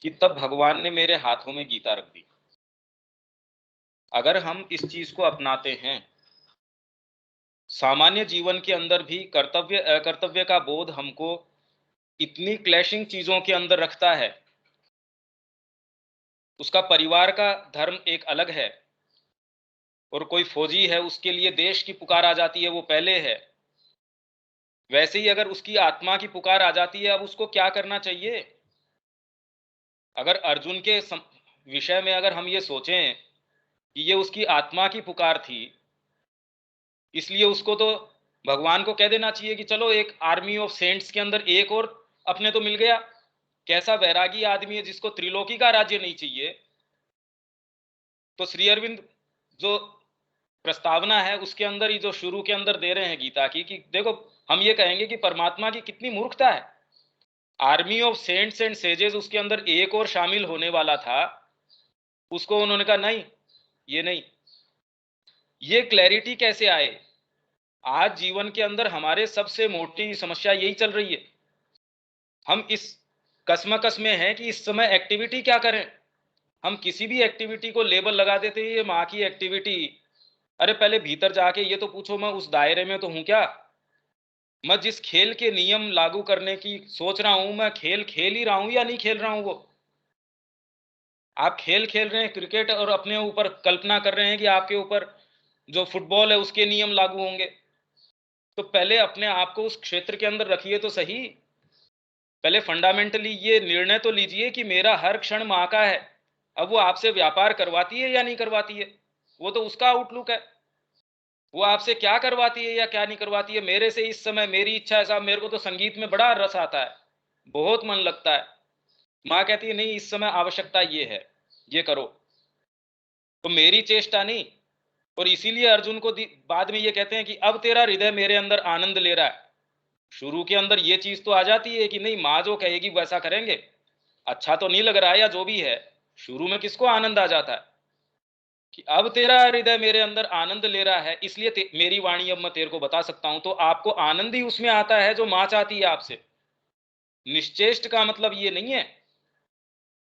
कि तब भगवान ने मेरे हाथों में गीता रख दी। अगर हम इस चीज को अपनाते हैं, सामान्य जीवन के अंदर भी कर्तव्य अकर्तव्य का बोध हमको इतनी क्लैशिंग चीजों के अंदर रखता है। उसका परिवार का धर्म एक अलग है, और कोई फौजी है उसके लिए देश की पुकार आ जाती है, वो पहले है। वैसे ही अगर उसकी आत्मा की पुकार आ जाती है, अब उसको क्या करना चाहिए? अगर अर्जुन के विषय में अगर हम ये सोचें कि ये उसकी आत्मा की पुकार थी, इसलिए उसको तो भगवान को कह देना चाहिए कि चलो एक आर्मी ऑफ सेंट्स के अंदर एक और अपने तो मिल गया। कैसा वैरागी आदमी है जिसको त्रिलोकी का राज्य नहीं चाहिए। तो श्री अरविंद जो प्रस्तावना है उसके अंदर ही जो शुरू के अंदर दे रहे हैं गीता की, कि देखो हम ये कहेंगे कि परमात्मा की कितनी मूर्खता है। Army of cents and sages उसके अंदर एक और शामिल होने वाला था, उसको उन्होंने कहा नहीं, ये नहीं। ये क्लैरिटी कैसे आए? आज जीवन के अंदर हमारे सबसे मोटी समस्या यही चल रही है। हम इस कसमकस में हैं कि इस समय एक्टिविटी क्या करें। हम किसी भी एक्टिविटी को लेबल लगा देते हैं, ये माँ की एक्टिविटी। अरे पहले भीतर जाके ये तो पूछो, मैं उस दायरे में तो हूं क्या? मैं जिस खेल के नियम लागू करने की सोच रहा हूं, मैं खेल खेल ही रहा हूं या नहीं खेल रहा हूं? वो आप खेल खेल रहे हैं क्रिकेट, और अपने ऊपर कल्पना कर रहे हैं कि आपके ऊपर जो फुटबॉल है उसके नियम लागू होंगे। तो पहले अपने आप को उस क्षेत्र के अंदर रखिए तो सही। पहले फंडामेंटली ये निर्णय तो लीजिए कि मेरा हर क्षण माँ का है। अब वो आपसे व्यापार करवाती है या नहीं करवाती है, वो तो उसका आउटलुक है। वो आपसे क्या करवाती है या क्या नहीं करवाती है। मेरे से इस समय मेरी इच्छा है, साहब मेरे को तो संगीत में बड़ा रस आता है, बहुत मन लगता है। माँ कहती है नहीं, इस समय आवश्यकता ये है, ये करो। तो मेरी चेष्टा नहीं। और इसीलिए अर्जुन को बाद में ये कहते हैं कि अब तेरा हृदय मेरे अंदर आनंद ले रहा है। शुरू के अंदर ये चीज तो आ जाती है कि नहीं, माँ जो कहेगी वैसा करेंगे। अच्छा तो नहीं लग रहा है या जो भी है, शुरू में किसको आनंद आ जाता है कि अब तेरा हृदय मेरे अंदर आनंद ले रहा है, इसलिए मेरी वाणी अब मैं तेरे को बता सकता हूं। तो आपको आनंद ही उसमें आता है जो माँ चाहती है आपसे। निश्चेष्ट का मतलब ये नहीं है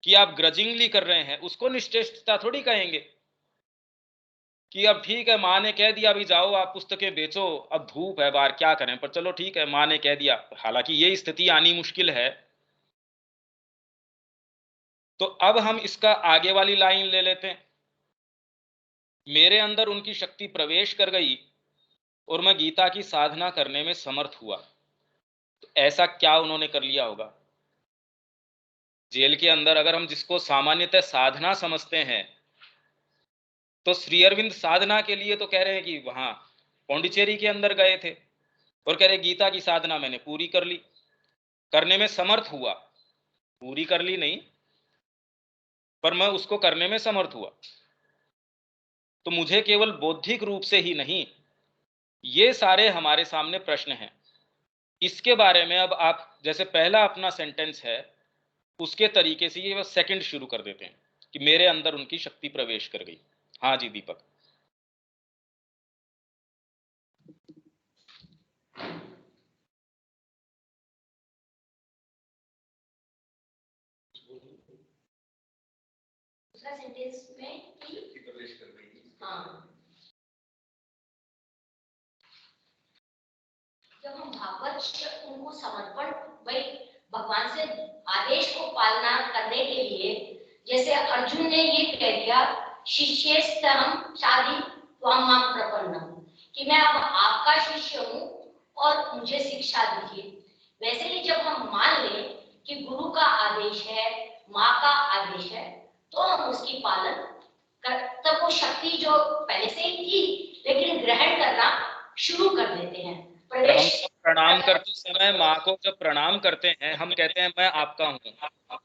कि आप ग्रजिंगली कर रहे हैं, उसको निश्चेष्टता थोड़ी कहेंगे। कि अब ठीक है, माँ ने कह दिया अभी जाओ आप पुस्तकें बेचो, अब धूप है बाहर क्या करें, पर चलो ठीक है माँ ने कह दिया। हालांकि ये स्थिति आनी मुश्किल है। तो अब हम इसका आगे वाली लाइन ले लेते हैं। मेरे अंदर उनकी शक्ति प्रवेश कर गई और मैं गीता की साधना करने में समर्थ हुआ। तो ऐसा क्या उन्होंने कर लिया होगा? जेल के अंदर अगर हम जिसको सामान्यतः साधना समझते हैं, तो श्री अरविंद साधना के लिए तो कह रहे हैं कि वहां पौंडीचेरी के अंदर गए थे और कह रहे गीता की साधना मैंने पूरी कर ली, करने में समर्थ हुआ। पूरी कर ली नहीं, पर मैं उसको करने में समर्थ हुआ। तो मुझे केवल बौद्धिक रूप से ही नहीं, ये सारे हमारे सामने प्रश्न हैं। इसके बारे में अब आप जैसे पहला अपना सेंटेंस है उसके तरीके से ये बस सेकंड शुरू कर देते हैं कि मेरे अंदर उनकी शक्ति प्रवेश कर गई। हाँ जी दीपक। दूसरा सेंटेंस में कि प्रवेश कर गई। हाँ, जब हम भागवत उनको समर्पण, भाई भगवान से आदेश को पालना करने के लिए, जैसे अर्जुन ने ये कह दिया शिष्यस्तहं शाधि त्वां मां प्रपन्नम, कि मैं अब आपका शिष्य हूँ और मुझे शिक्षा दीजिए। वैसे ही जब हम मान लें कि गुरु का आदेश है, माँ का आदेश है, तो हम उसकी पालन कर, तब वो शक्ति जो पहले से ही थी लेकिन ग्रहण करना शुरू कर देते हैं। हम प्रणाम करते समय माँ को जब प्रणाम करते हैं, हम कहते हैं मैं आपका हूँ।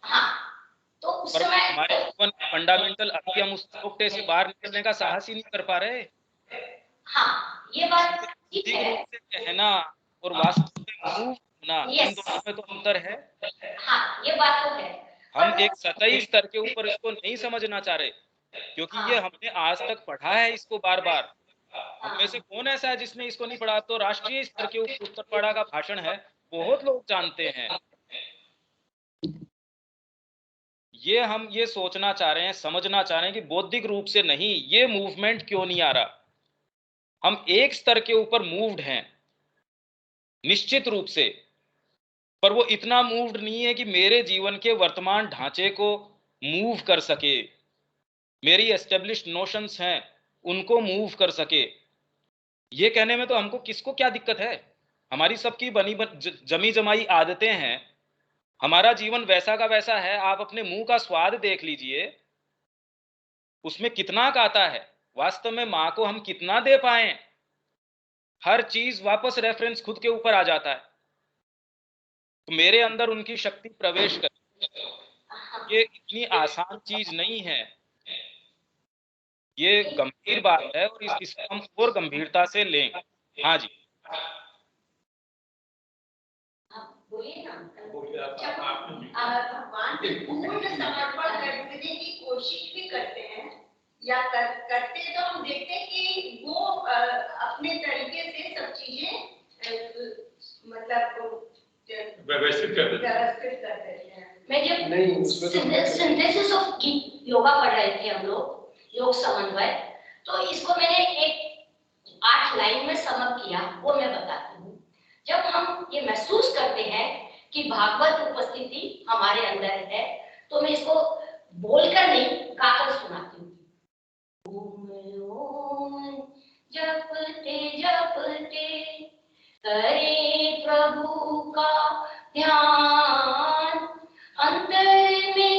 हाँ, तो उस पर समय हमारे जीवन फंडामेंटल अभी हम उस चौकटे से बाहर निकलने का साहस ही नहीं कर पा रहे। हाँ, ये बात ठीक बौद्धिक है। रूप से कहना और वास्तव में मूव होना, इन दोनों में तो अंतर है। हाँ, ये बात तो है। हम एक सतही स्तर के ऊपर इसको नहीं समझना चाह रहे, क्योंकि ये हमने आज तक पढ़ा है इसको बार बार। हम में से कौन ऐसा है जिसने इसको नहीं पढ़ा? तो राष्ट्रीय स्तर के ऊपर उत्तरपाड़ा का भाषण है, बहुत लोग जानते हैं। ये हम ये सोचना चाह रहे हैं, समझना चाह रहे हैं कि बौद्धिक रूप से नहीं, ये मूवमेंट क्यों नहीं आ रहा। हम एक स्तर के ऊपर मूव्ड हैं निश्चित रूप से, पर वो इतना मूव्ड नहीं है कि मेरे जीवन के वर्तमान ढांचे को मूव कर सके, मेरी एस्टेब्लिश्ड नोशंस हैं उनको मूव कर सके। ये कहने में तो हमको किसको क्या दिक्कत है, हमारी सबकी जमी जमाई आदतें हैं, हमारा जीवन वैसा का वैसा है। आप अपने मुंह का स्वाद देख लीजिए, उसमें कितना आता है, वास्तव में मां को हम कितना दे पाए, हर चीज वापस रेफरेंस खुद के ऊपर आ जाता है। तो मेरे अंदर उनकी शक्ति प्रवेश कर, ये इतनी आसान चीज नहीं है, ये गंभीर बात है और इसको हम और गंभीरता से लें। हाँ जी, बोलिए ना। भगवान से पूर्ण समर्पण करने की कोशिश भी करते हैं या करते तो हम देखते हैं कि वो अपने तरीके से सब चीजें मतलब व्यवस्थित कर देते हैं। मैं जब सिंथेसिस ऑफ योगा पढ़ रहे थे हम लोग, योग समन्वय, तो इसको मैंने एक 8 लाइन में समअप किया, वो मैं बताती हूँ। जब हम ये महसूस करते हैं कि भागवत उपस्थिति हमारे अंदर है, तो मैं इसको बोलकर नहीं, गाकर सुनाती हूँ। जपते जपते करे प्रभु का ध्यान, अंतर में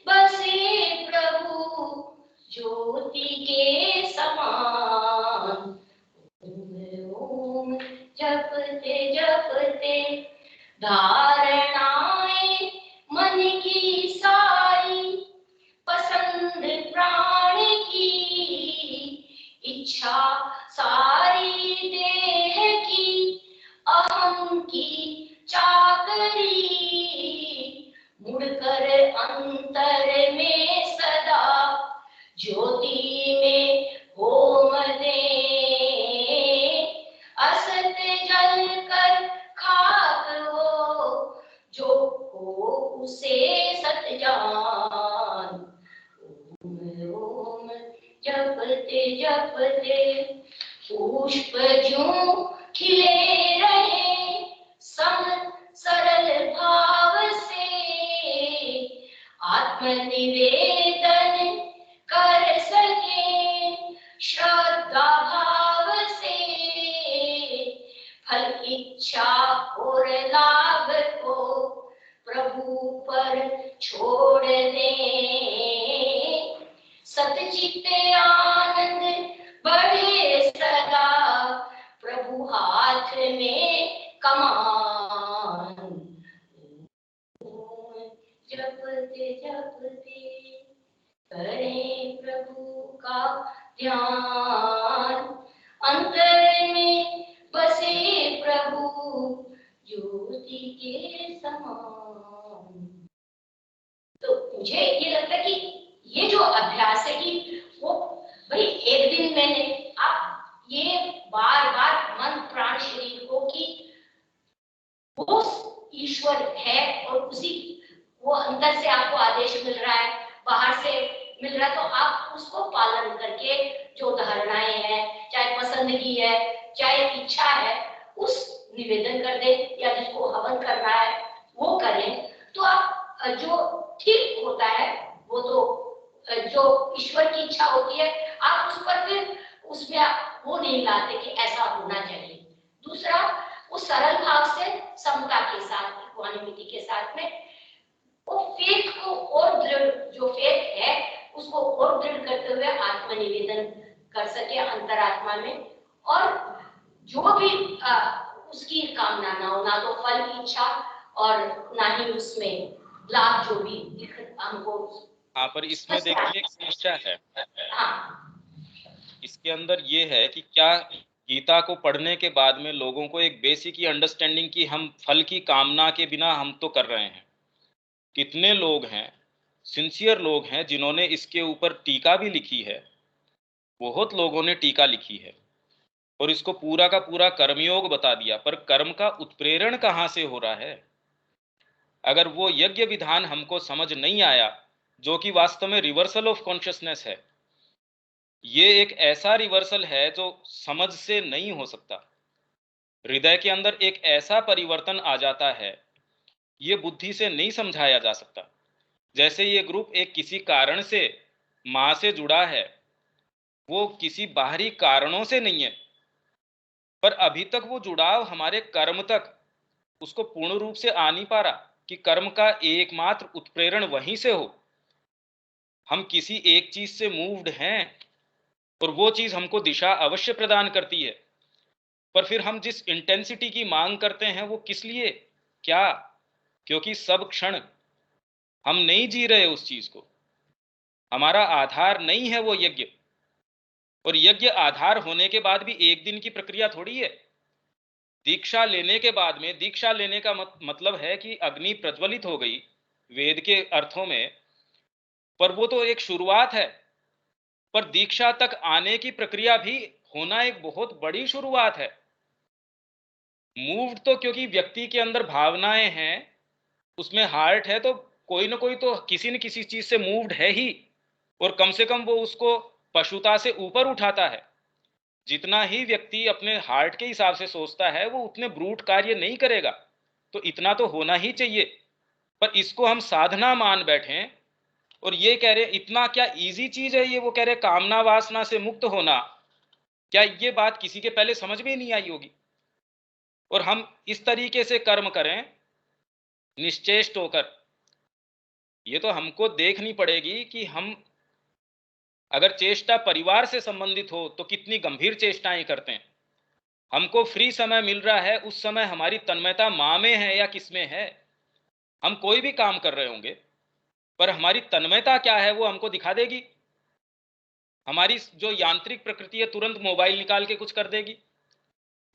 बसे प्रभु ज्योति के समान। ओम जपते जपते धारणाएं मन की सारी, पसंद प्राण की इच्छा सारी, देह की अहम की चाकरी, मुड़कर अंतर में सदा ज्योति में होम दे, असत जल कर खाक हो जो हो उसे सत जान। ओम जपते जपते पुष्प ज्यों खिले रहे, सम सरल भाव से आत्मनिवेदन कर सके, श्रद्धा भाव से फल इच्छा और लाभ को प्रभु पर छोड़ दे, सतचित्त आनंद बढ़े सदा, प्रभु हाथ में कमान। जपते जपते करें प्रभु का ध्यान, अंतर में बसे प्रभु ज्योति के समान। तो मुझे ये लगता है कि ये जो अभ्यास है कि वो भाई एक दिन मैंने, आप ये बार बार मन प्राण शरीर को कि वो ईश्वर है और उसी वो अंदर से आपको आदेश मिल रहा है, बाहर से मिल रहा है, तो आप उसको पालन करके जो धारणाएं हैं, चाहे पसंदगी है चाहे इच्छा है, उस निवेदन कर दे या जिसको हवन करना है वो करें। तो आप जो ठीक होता है वो तो जो ईश्वर की इच्छा होती है, आप उस पर फिर उसमें आप वो नहीं लाते कि ऐसा होना चाहिए। दूसरा, वो सरल भाव से समता के साथ, इक्वानिटी के साथ में वो फेथ को और दृढ़, जो फेथ है उसको और दृढ़ करते हुए आत्मनिवेदन कर सके अंतरात्मा में, और जो भी उसकी कामना ना हो, ना तो फल की इच्छा और ना ही उसमें लाभ जो भी हमको। हाँ, पर इसमें देखिए एक समस्या है। हाँ, इसके अंदर ये है कि क्या गीता को पढ़ने के बाद में लोगों को एक बेसिक अंडरस्टैंडिंग कि हम फल की कामना के बिना हम तो कर रहे हैं। कितने लोग हैं, सिंसियर लोग हैं जिन्होंने इसके ऊपर टीका भी लिखी है, बहुत लोगों ने टीका लिखी है और इसको पूरा का पूरा कर्मयोग बता दिया, पर कर्म का उत्प्रेरण कहाँ से हो रहा है। अगर वो यज्ञ विधान हमको समझ नहीं आया जो कि वास्तव में रिवर्सल ऑफ कॉन्शियसनेस है। ये एक ऐसा रिवर्सल है जो समझ से नहीं हो सकता। हृदय के अंदर एक ऐसा परिवर्तन आ जाता है, ये बुद्धि से नहीं समझाया जा सकता। जैसे ये ग्रुप एक किसी कारण से मां से जुड़ा है, वो किसी बाहरी कारणों से नहीं है, पर अभी तक वो जुड़ाव हमारे कर्म तक उसको पूर्ण रूप से आ नहीं पा रहा कि कर्म का एकमात्र उत्प्रेरण वहीं से हो। हम किसी एक चीज से मूव्ड हैं और वो चीज हमको दिशा अवश्य प्रदान करती है, पर फिर हम जिस इंटेंसिटी की मांग करते हैं वो किस लिए, क्या? क्योंकि सब क्षण हम नहीं जी रहे उस चीज को, हमारा आधार नहीं है वो यज्ञ। और यज्ञ आधार होने के बाद भी एक दिन की प्रक्रिया थोड़ी है। दीक्षा लेने के बाद में, दीक्षा लेने का मतलब है कि अग्नि प्रज्वलित हो गई वेद के अर्थों में, पर वो तो एक शुरुआत है। पर दीक्षा तक आने की प्रक्रिया भी होना एक बहुत बड़ी शुरुआत है। मूव्ड तो क्योंकि व्यक्ति के अंदर भावनाएं हैं, उसमें हार्ट है, तो कोई ना कोई तो किसी न किसी चीज से मूव्ड है ही, और कम से कम वो उसको पशुता से ऊपर उठाता है। जितना ही व्यक्ति अपने हार्ट के हिसाब से सोचता है वो उतने ब्रूट कार्य नहीं करेगा, तो इतना तो होना ही चाहिए। पर इसको हम साधना मान बैठे और ये कह रहे इतना क्या इजी चीज है ये, वो कह रहे कामना वासना से मुक्त होना। क्या ये बात किसी के पहले समझ में नहीं आई होगी? और हम इस तरीके से कर्म करें निश्चेष्ट होकर, ये तो हमको देखनी पड़ेगी कि हम अगर चेष्टा परिवार से संबंधित हो तो कितनी गंभीर चेष्टाएं करते हैं। हमको फ्री समय मिल रहा है, उस समय हमारी तन्मयता मां में है या किस में है? हम कोई भी काम कर रहे होंगे, पर हमारी तन्मयता क्या है वो हमको दिखा देगी। हमारी जो यांत्रिक प्रकृति है तुरंत मोबाइल निकाल के कुछ कर देगी।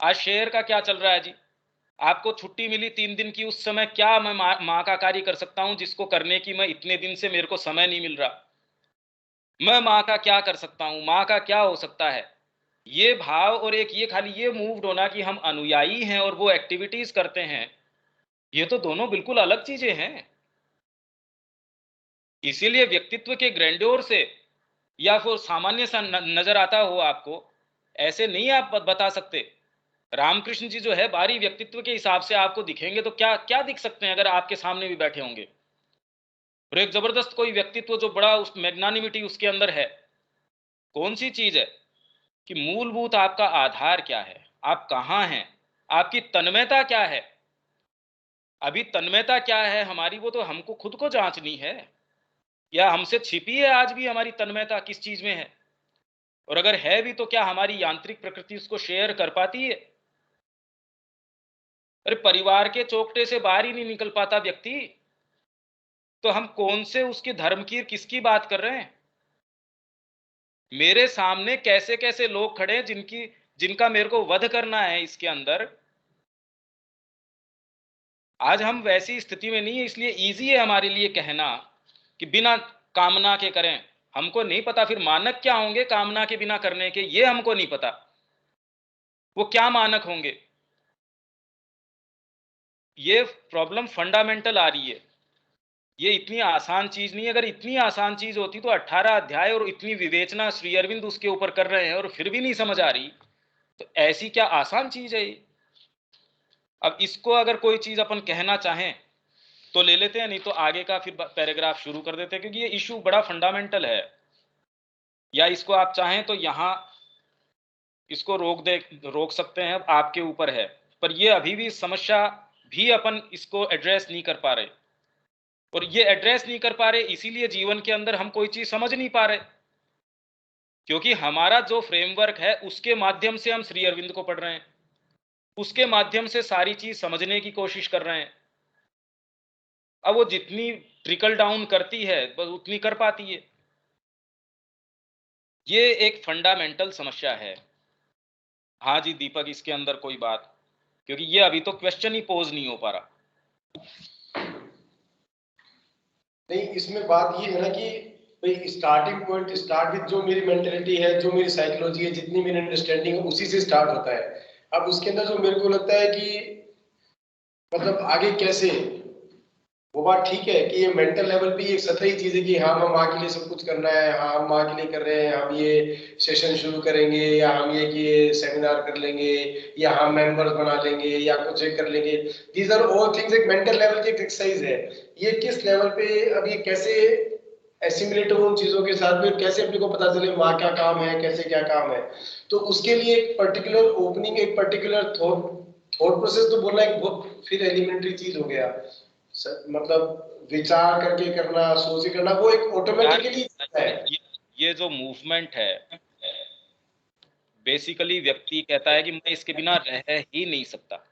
आज शेयर का क्या चल रहा है जी? आपको छुट्टी मिली 3 दिन की, उस समय क्या मैं माँ का कार्य कर सकता हूं जिसको करने की मैं इतने दिन से मेरे को समय नहीं मिल रहा? मैं माँ का क्या कर सकता हूं, माँ का क्या हो सकता है? ये भाव और एक ये खाली ये मूव्ड होना कि हम अनुयायी हैं और वो एक्टिविटीज करते हैं, ये तो दोनों बिल्कुल अलग चीजें हैं। इसीलिए व्यक्तित्व के ग्रैंड्योर से या फिर सामान्य सा नजर आता हो आपको, ऐसे नहीं आप बता सकते। रामकृष्ण जी जो है बाहरी व्यक्तित्व के हिसाब से आपको दिखेंगे तो क्या क्या दिख सकते हैं अगर आपके सामने भी बैठे होंगे? और एक जबरदस्त कोई व्यक्तित्व जो बड़ा उस मैग्नानिमिटी उसके अंदर है, कौन सी चीज है? कि मूलभूत आपका आधार क्या है, आप कहां हैं, आपकी तन्मयता क्या है। अभी तन्मयता क्या है हमारी, वो तो हमको खुद को जांचनी है, या हमसे छिपी है आज भी हमारी तन्मयता किस चीज में है? और अगर है भी तो क्या हमारी यांत्रिक प्रकृति उसको शेयर कर पाती है? अरे परिवार के चौकटे से बाहर ही नहीं निकल पाता व्यक्ति, तो हम कौन से उसके धर्म की किसकी बात कर रहे हैं? मेरे सामने कैसे कैसे लोग खड़े हैं जिनका मेरे को वध करना है इसके अंदर। आज हम वैसी स्थिति में नहीं है, इसलिए इजी है हमारे लिए कहना कि बिना कामना के करें। हमको नहीं पता फिर मानक क्या होंगे कामना के बिना करने के, ये हमको नहीं पता वो क्या मानक होंगे। ये प्रॉब्लम फंडामेंटल आ रही है। ये इतनी आसान चीज नहीं है। अगर इतनी आसान चीज होती तो 18 अध्याय और इतनी विवेचना श्री अरविंद उसके ऊपर कर रहे हैं और फिर भी नहीं समझ आ रही, तो ऐसी क्या आसान चीज है ये? अब इसको अगर कोई चीज अपन कहना चाहें तो ले लेते हैं, नहीं तो आगे का फिर पैराग्राफ शुरू कर देते हैं, क्योंकि ये इशू बड़ा फंडामेंटल है। या इसको आप चाहें तो यहां इसको रोक सकते हैं, आपके ऊपर है। पर ये अभी भी समस्या भी अपन इसको एड्रेस नहीं कर पा रहे, और ये एड्रेस नहीं कर पा रहे इसीलिए जीवन के अंदर हम कोई चीज समझ नहीं पा रहे, क्योंकि हमारा जो फ्रेमवर्क है उसके माध्यम से हम श्री अरविंद को पढ़ रहे हैं, उसके माध्यम से सारी चीज समझने की कोशिश कर रहे हैं। अब वो जितनी ट्रिकल डाउन करती है बस उतनी कर पाती है। ये एक फंडामेंटल समस्या है। हाँ जी दीपक, इसके अंदर कोई बात, क्योंकि ये अभी तो क्वेश्चन ही पोज नहीं हो पा रहा। नहीं, इसमें बात ये है ना कि भाई स्टार्टिंग पॉइंट स्टार्ट विद जो मेरी मेंटेलिटी है, जो मेरी साइकोलॉजी है, जितनी मेरी अंडरस्टैंडिंग है उसी से स्टार्ट होता है। अब उसके अंदर जो मेरे को लगता है कि मतलब आगे कैसे वो बात ठीक है कि ये मेंटल लेवल पे एक सतही चीज है कि हाँ हम माँ के लिए सब कुछ करना है, हाँ हम माँ के लिए कर रहे हैं, हम ये सेशन शुरू करेंगे या हम ये सेमिनार कर लेंगे या हम मेंबर्स बना लेंगे या कुछ एक कर लेंगे। दीज आर ऑल थिंग्स एक मेंटल लेवल की एक्सरसाइज है। ये किस लेवल पे अब ये कैसे एसिमिलेट हो उन चीजों के साथ में, कैसे अपने को पता चले वहाँ क्या काम है, कैसे क्या काम है। तो उसके लिए एक पर्टिकुलर ओपनिंग, एक पर्टिकुलर थॉट थॉट प्रोसेस तो बोलना एक बहुत फिर एलिमेंट्री चीज हो गया। मतलब विचार करके करना, सोच के करना, वो एक यार ऑटोमेटिकली है। ये जो मूवमेंट है, बेसिकली व्यक्ति कहता है कि मैं इसके बिना रह ही नहीं सकता,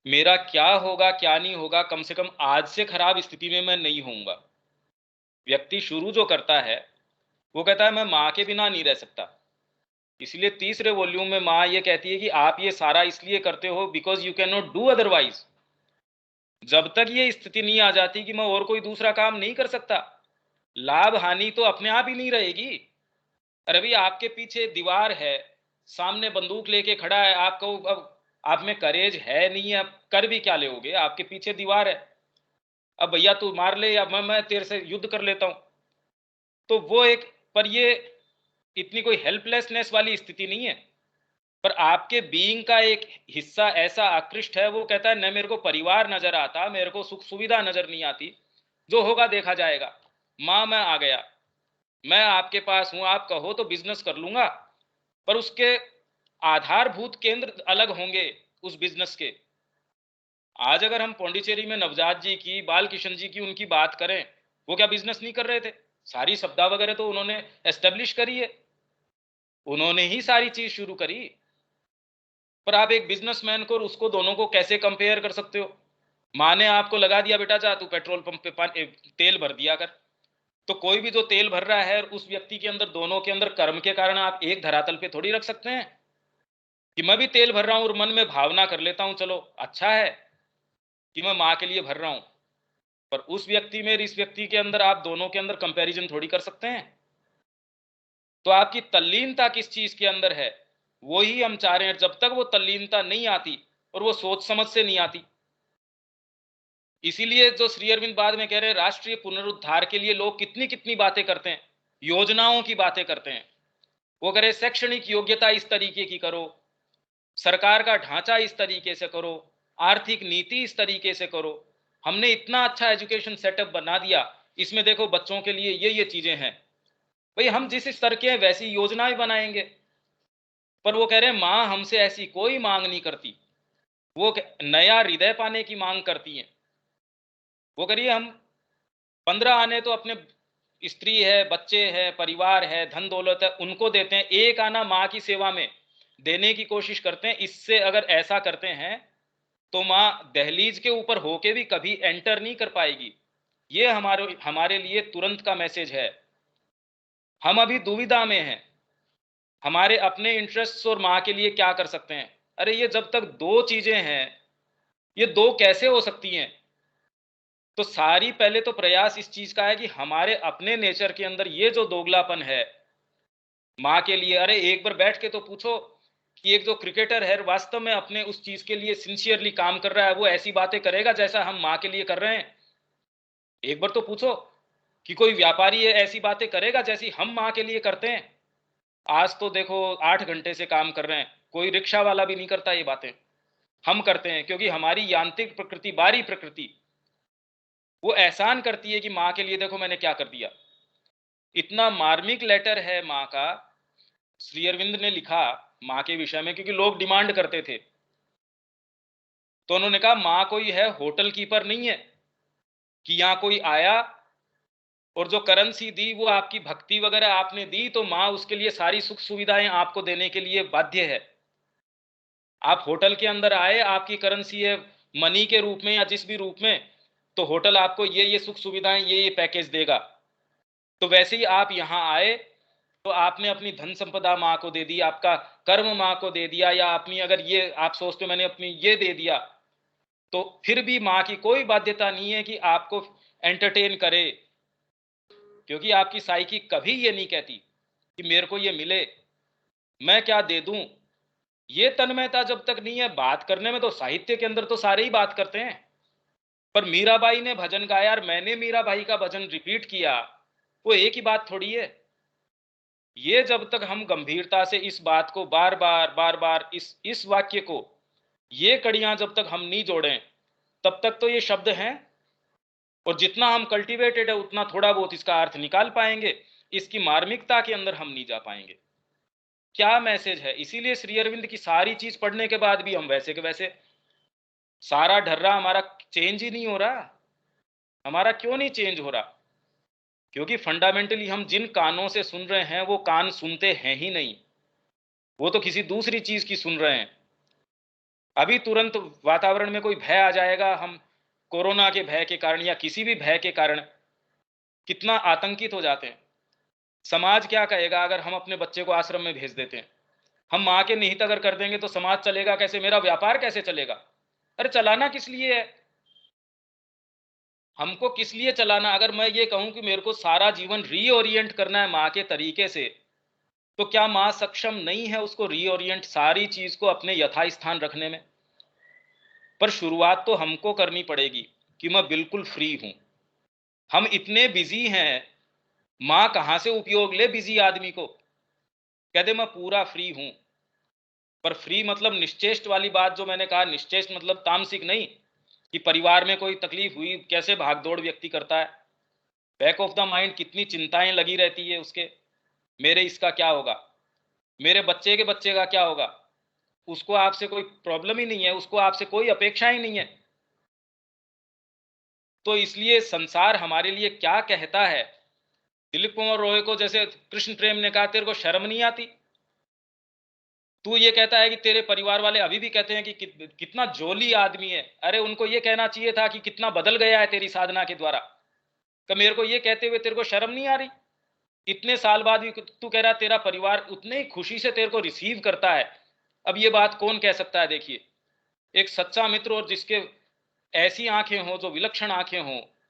मेरा क्या होगा क्या नहीं होगा, कम से कम आज से खराब स्थिति में मैं नहीं होऊंगा। व्यक्ति शुरू जो करता है वो कहता है मैं माँ के बिना नहीं रह सकता। इसलिए तीसरे वॉल्यूम में माँ ये कहती है कि आप ये सारा इसलिए करते हो because you can not do otherwise. जब तक ये स्थिति नहीं आ जाती कि मैं और कोई दूसरा काम नहीं कर सकता, लाभ हानि तो अपने आप ही नहीं रहेगी। अरे भाई आपके पीछे दीवार है, सामने बंदूक लेके खड़ा है, आपको अब आप में करेज है नहीं है, आप कर भी क्या लोगे, आपके पीछे दीवार है। अब भैया तू मार ले या मैं तेरे से युद्ध कर लेता हूं। तो वो एक, पर ये इतनी कोई हेल्पलेसनेस वाली स्थिति नहीं है, पर आपके बीइंग का एक हिस्सा ऐसा आकृष्ट है, वो कहता है न मेरे को परिवार नजर आता, मेरे को सुख सुविधा नजर नहीं आती, जो होगा देखा जाएगा। माँ मैं आ गया, मैं आपके पास हूं, आप कहो तो बिजनेस कर लूंगा, पर उसके आधारभूत केंद्र अलग होंगे उस बिजनेस के। आज अगर हम पौंडीचेरी में नवजात जी की, बाल किशन जी की, उनकी बात करें, वो क्या बिजनेस नहीं कर रहे थे? सारी सप्ताह वगैरह तो उन्होंने एस्टेब्लिश करी है, उन्होंने ही सारी चीज शुरू करी। पर आप एक बिजनेसमैन को और उसको, दोनों को कैसे कंपेयर कर सकते हो? माँ ने आपको लगा दिया बेटा जा तू पेट्रोल पंप पे तेल भर दिया कर, तो कोई भी जो तेल भर रहा है उस व्यक्ति के अंदर, दोनों के अंदर कर्म के कारण आप एक धरातल पे थोड़ी रख सकते हैं कि मैं भी तेल भर रहा हूं और मन में भावना कर लेता हूं चलो अच्छा है कि मैं माँ के लिए भर रहा हूं। पर उस व्यक्ति में इस व्यक्ति के अंदर आप दोनों के अंदर कंपैरिजन थोड़ी कर सकते हैं। तो आपकी तल्लीनता किस चीज के अंदर है, वो ही हम चाह रहे हैं। जब तक वो तल्लीनता नहीं आती और वो सोच समझ से नहीं आती, इसीलिए जो श्री अरविंद बाद में कह रहे हैं राष्ट्रीय पुनरुद्धार के लिए लोग कितनी कितनी बातें करते हैं, योजनाओं की बातें करते हैं। वो कह रहे शैक्षणिक योग्यता इस तरीके की करो, सरकार का ढांचा इस तरीके से करो, आर्थिक नीति इस तरीके से करो, हमने इतना अच्छा एजुकेशन सेटअप बना दिया, इसमें देखो बच्चों के लिए ये चीजें हैं। भाई हम जिस स्तर के हैं वैसी योजनाएं बनाएंगे। पर वो कह रहे हैं मां हमसे ऐसी कोई मांग नहीं करती, वो नया हृदय पाने की मांग करती हैं। वो करिए हम 15 आने तो अपने स्त्री है, बच्चे है, परिवार है, धन दौलत है, उनको देते हैं, एक आना माँ की सेवा में देने की कोशिश करते हैं। इससे अगर ऐसा करते हैं तो माँ दहलीज के ऊपर होके भी कभी एंटर नहीं कर पाएगी। ये हमारे हमारे लिए तुरंत का मैसेज है। हम अभी दुविधा में हैं, हमारे अपने इंटरेस्ट्स और माँ के लिए क्या कर सकते हैं। अरे ये जब तक दो चीजें हैं, ये दो कैसे हो सकती हैं? तो सारी पहले तो प्रयास इस चीज का है कि हमारे अपने नेचर के अंदर ये जो दोगलापन है माँ के लिए। अरे एक बार बैठ के तो पूछो कि एक जो क्रिकेटर है वास्तव में अपने उस चीज के लिए सिंसियरली काम कर रहा है, वो ऐसी बातें करेगा जैसा हम माँ के लिए कर रहे हैं? एक बार तो पूछो कि कोई व्यापारी है ऐसी बातें करेगा जैसी हम माँ के लिए करते हैं? आज तो देखो 8 घंटे से काम कर रहे हैं, कोई रिक्शा वाला भी नहीं करता ये बातें, हम करते हैं क्योंकि हमारी यांत्रिक प्रकृति, बारी प्रकृति वो एहसान करती है कि माँ के लिए देखो मैंने क्या कर दिया। इतना मार्मिक लेटर है माँ का, श्री अरविंद ने लिखा माँ के विषय में, क्योंकि लोग डिमांड करते थे। तो उन्होंने कहा माँ कोई है होटल कीपर नहीं है कि यहां कोई आया और जो करेंसी दी वो आपकी भक्ति वगैरह आपने दी तो माँ उसके लिए सारी सुख सुविधाएं आपको देने के लिए बाध्य है। आप होटल के अंदर आए, आपकी करेंसी है मनी के रूप में या जिस भी रूप में, तो होटल आपको ये सुख सुविधाएं, ये पैकेज देगा। तो वैसे ही आप यहां आए तो आपने अपनी धन संपदा माँ को दे दी, आपका कर्म माँ को दे दिया, या अपनी अगर ये आप सोचते हो मैंने अपनी ये दे दिया, तो फिर भी माँ की कोई बाध्यता नहीं है कि आपको एंटरटेन करे, क्योंकि आपकी साइकी कभी ये नहीं कहती कि मेरे को ये मिले, मैं क्या दे दूं। ये तन्मयता जब तक नहीं है, बात करने में तो साहित्य के अंदर तो सारे ही बात करते हैं, पर मीराबाई ने भजन गाया और मैंने मीराबाई का भजन रिपीट किया, वो एक ही बात थोड़ी है। ये जब तक हम गंभीरता से इस बात को बार बार इस वाक्य को, ये कड़ियां जब तक हम नहीं जोड़ें, तब तक तो ये शब्द हैं, और जितना हम कल्टीवेटेड है उतना थोड़ा बहुत इसका अर्थ निकाल पाएंगे, इसकी मार्मिकता के अंदर हम नहीं जा पाएंगे। क्या मैसेज है? इसीलिए श्री अरविंद की सारी चीज पढ़ने के बाद भी हम वैसे के वैसे, सारा ढर्रा हमारा चेंज ही नहीं हो रहा। हमारा क्यों नहीं चेंज हो रहा? क्योंकि फंडामेंटली हम जिन कानों से सुन रहे हैं वो कान सुनते हैं ही नहीं, वो तो किसी दूसरी चीज की सुन रहे हैं। अभी तुरंत वातावरण में कोई भय आ जाएगा, हम कोरोना के भय के कारण या किसी भी भय के कारण कितना आतंकित हो जाते हैं। समाज क्या कहेगा अगर हम अपने बच्चे को आश्रम में भेज देते हैं? हम माँ के निहित अगर कर देंगे तो समाज चलेगा कैसे? मेरा व्यापार कैसे चलेगा? अरे चलाना किस लिए है? हमको किस लिए चलाना? अगर मैं ये कहूं कि मेरे को सारा जीवन रीओरिएंट करना है माँ के तरीके से, तो क्या माँ सक्षम नहीं है उसको रीओरिएंट, सारी चीज को अपने यथास्थान रखने में? पर शुरुआत तो हमको करनी पड़ेगी कि मैं बिल्कुल फ्री हूं। हम इतने बिजी हैं, माँ कहां से उपयोग ले बिजी आदमी को? कह दे मैं पूरा फ्री हूं, पर फ्री मतलब निश्चेष्ट वाली बात जो मैंने कहा, निश्चेष्ट मतलब तामसिक नहीं कि परिवार में कोई तकलीफ हुई कैसे भागदौड़ व्यक्ति करता है, बैक ऑफ द माइंड कितनी चिंताएं लगी रहती है उसके, मेरे इसका क्या होगा, मेरे बच्चे के बच्चे का क्या होगा। उसको आपसे कोई प्रॉब्लम ही नहीं है, उसको आपसे कोई अपेक्षा ही नहीं है। तो इसलिए संसार हमारे लिए क्या कहता है? दिलीप कुमार रॉय को जैसे कृष्ण प्रेम ने कहा, तेरे को शर्म नहीं आती? तू ये कहता है कि तेरे परिवार वाले अभी भी कहते हैं कि कितना जोली आदमी है। अरे उनको ये कहना चाहिए था कि कितना बदल गया है तेरी साधना के द्वारा। कि मेरे को ये कहते हुए तेरे को शर्म नहीं आ रही? इतने साल बाद भी तू कह रहा तेरा परिवार उतने ही खुशी से तेरे को रिसीव करता है। अब ये बात कौन कह सकता है? देखिए, एक सच्चा मित्र और जिसके ऐसी आंखें हो, जो विलक्षण आंखें हो,